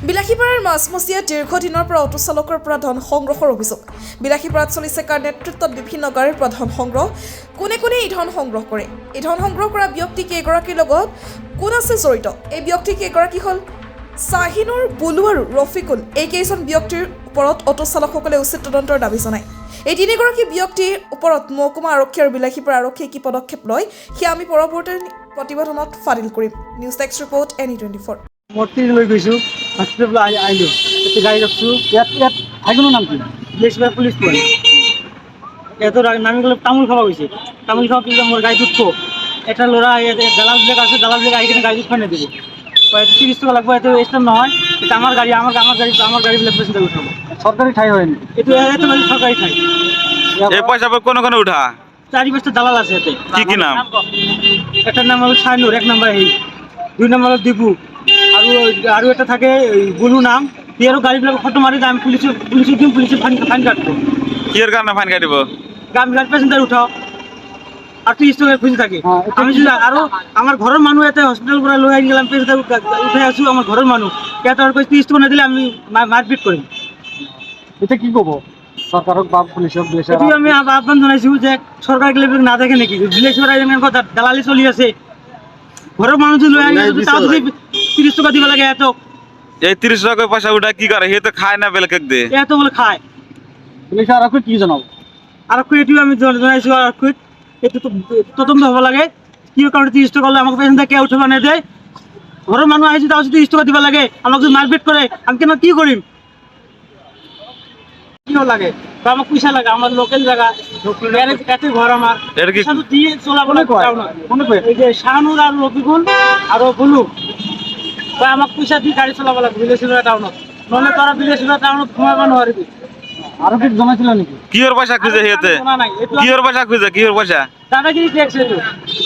বিলাসীপাৰাৰ মাছমচীয়া দীৰ্ঘদিনৰ পৰা অটো চালকৰ পৰা ধন সংগ্ৰহৰ অভিযোগ। বিলাসীপাৰাত চলিছে কাৰ নেতৃত্বত বিভিন্ন গাড়ীৰ পৰা ধন সংগ্ৰহ। কোনে কোনে এই ধন সংগ্ৰহ কৰে? এই ধন সংগ্ৰহ কৰা ব্যক্তি কেইগৰাকীৰ লগত কোন আছে জড়িত? এই ব্যক্তি কেইগৰাকী হ'ল শাহিনুৰ, বুলু আৰু ৰফিকুল। এই কেইজন ব্যক্তিৰ ওপৰত অটো চালকসকলে উচিত তদন্তৰ দাবী জনায়। এই তিনিগৰাকী ব্যক্তিৰ ওপৰত মহকুমা আৰক্ষী আৰু বিলাসীপাৰা আৰক্ষীয়ে কি পদক্ষেপ লয় সেয়া আমি পৰৱৰ্তী প্ৰতিবেদনত ফাদিল কৰিম। News desk report NE24। মূৰ্তি লৈ গৈছোঁ হস্পিটেল আহিলোঁ, এতিয়া গাড়ী ৰাখছোঁ ইয়াত ঠাইখনৰ নাম কি? Bilasipara police point. ইয়াতৰ নামি গ'লে তামোল খাব গৈছে, তামোল খাব কিন্তু মোৰ গাড়ীত উঠব এটা ল'ৰা দালালবিলাক আছে, দালালবিলাক আহি কিনে গাড়ীত ফাইন দিব। 30 টকা লাগব, এইটো ষ্টেণ্ড নহয়, এটা আমাৰ গাড়ী গাড়ীবিলাক বেছি উঠাব। সরকারি ঠাই হয়নি, এইটো সরকারি ঠাই। এই পয়সা কোন কোন উঠা? 4-5টা দালাল আছে এতে। কি নাম? এটার নাম হলো শাহিনুর, 1 নম্বর, এই 2 নম্বর হলো দীপু, আৰু এটা থাকে গুলু নাম। ইয়াৰো গাড়ীবিলাক ফটো মাৰি যাম, পুলিচে দিম, পুলিচে ফাইন কাটব। কিহৰ কাৰণে ফাইন কাটিব? গাড়ী পেচেঞ্জাৰ উঠাও আৰু 30 টকা খুঁজি থাকে। আমি যদি আৰু আমাৰ ঘৰৰ মানুহ ইয়াতে হস্পিটেলৰ পৰা লৈ আহি গেলাম, পেচেঞ্জাৰ উঠাই আছোঁ, আমাৰ ঘৰৰ মানুহ ইয়াতে 30 টকা নিদিলে আমি মাৰপিট কৰিম। এটা কি কব সরকারক বা পুলিশক? এইটো আমি আহ্বান জনাইছোঁ যে চৰকাৰে এইবিলাক নাথাকে নেকি? বিলাসীপাৰা এনেকুৱা দালালি চলি আছে, ঘৰৰ মানুহ যদি লৈ আহি তাও যদি 30 টকা দিব লাগে এত। এই 30 টাকা পয়সা উঠা কি করে? সে তো খায় না, বেলেগ দে। এত বলে খায়। পুলিশ আরক্ষী কি জানাবো? আরক্ষী এইটো আমি জনাইছোঁ, আৰক্ষীত এইটো তদন্ত হ'ব লাগে। কি কাৰণে 30 টকা হ'লে আমাক পেচেঞ্জাৰ কিয় উঠাব নেদে? ঘৰৰ মানুহ আহিছে তাও যদি 30 টকা দিব লাগে, আমাক যদি মাৰপিট কৰে আমি কেনে কি কৰিম? কি লাগে বা আমাক পইচা লাগে, আমাৰ লোকেল জায়গা, ইয়াতে ঘৰ আমাৰ। পইচাটো দিয়ে চলাব লাগে। এই যে শাহানুৰ আৰু ৰফিকুল আৰু বুলু বা আমাক পইচা দি গাড়ী চলাব লাগে বিলাসীপাৰা টাউনত, নহ'লে তৰা বিলাসীপাৰা টাউনত সোমাব নোৱাৰিবি। আরক্ষীক জানাইছিল নাকি? কিহৰ পয়সা খুঁজে সিহঁতে? কিহৰ পয়সা খুঁজে? কিহৰ পয়সা? দাদাগিরি ট্যাক্স, এইটো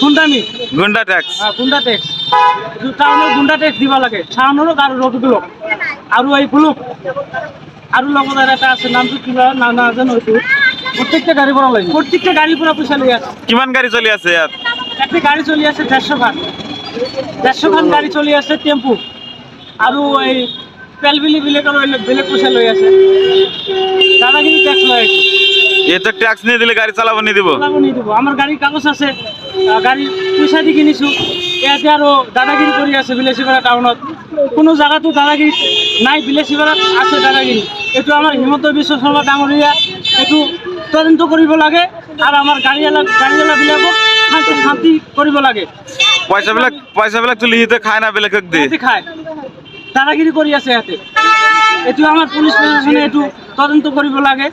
গুন্ডামি, গুন্ডা ট্যাক্স। গুন্ডা ট্যাক্স। এইটো টাউনত গুন্ডা ট্যাক্স দিব লাগে শাহানুৰক আৰু ৰফিকুলক আৰু এই বুলুক আৰু লগত আৰু এটা আছে, নামটো কিবা নাজানো। এইটো প্রত্যেকটা গাড়ি পৰা লাগে, প্ৰত্যেকটা গাড়ীৰ পৰা পইচা লৈ আছে। কিমান গাড়ী চলি আছে ইয়াত? একটা গাড়ী চলি আছে 150 খান, 150 খান গাড়ী চলি আছে, টেম্পু আৰু এই পেলবিলি বিলাকৰ বেলেগ পইচা লৈ আছে। দাদাগিরি ট্যাক্স লৈ আছে। এ তো ট্যাক্স নিয়ে দিলে গাড়ি চালাবো নিদিব। নিদিব, আমাৰ গাড়ীৰ কাগজ আছে, গাড়ী পইচা দি কিনিছোঁ। ইয়াতে আৰু দাদাগিৰি কৰি আছে বিলাসীপাৰা টাউনত। কোনো জায়গাতো দাদাগিৰি নাই, বিলাসীপাৰাত আছে দাদাগিৰি। এইটো আমাৰ হিমন্ত বিশ্ব শৰ্মা ডাঙৰীয়া এইটো তদন্ত কৰিব লাগে আৰু আমাৰ গাড়ীৱালাবিলাকক শান্তি কৰিব লাগে। পয়সাবিলাক তুলি সিহঁতে খায় না, বেলেগ দে। খায়, দাদাগিৰি কৰি আছে ইয়াতে। এইটো আমাৰ পুলিচ প্ৰশাসনে এইটো তদন্ত কৰিব লাগে।